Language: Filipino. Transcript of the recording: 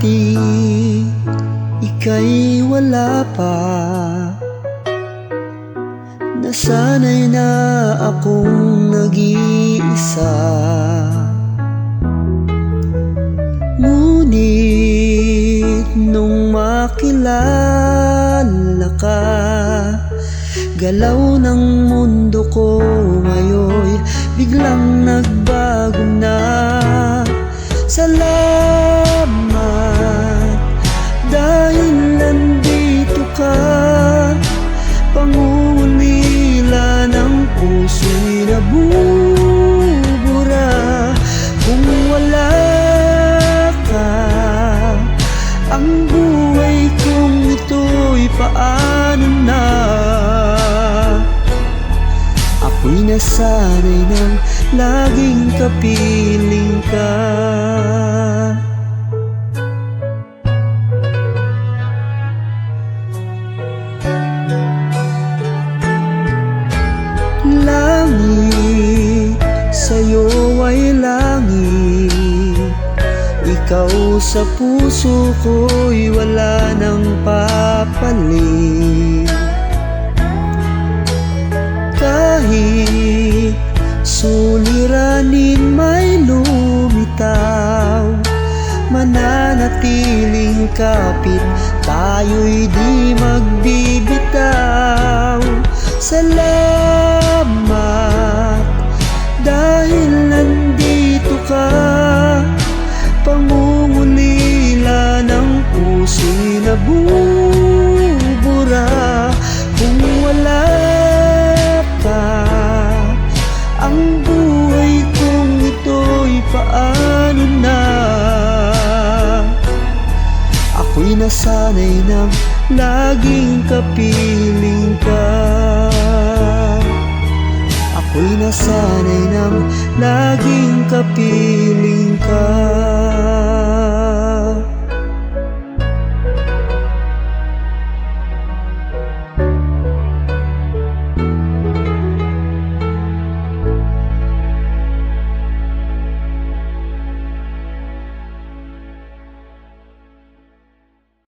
dati ika'y wala pa, nasanay na akong nag-iisa. Ngunit nung makilala ka, galaw ng mundo ko ngayon biglang nagbago na. Salamat dahil nandito ka, pangungulila ng puso'y nabubura. Kung wala ka, ang buhay kong ito'y paano na? Ako'y nasanay ng laging kapiling ka. Langit, sa'yo ay langit, ikaw sa puso ko'y wala nang papalit. Kahit suliranin may lumitaw, mananatiling kapit, tayo'y di magbibitaw. Salamat dahil nandito ka, pangungulila ng puso'y nabubura. Kung wala ka, ang buhay kong ito'y paano na? Ako'y nasanay ng laging kapiling ka. Ako'y nasanay ng laging kapiling ka.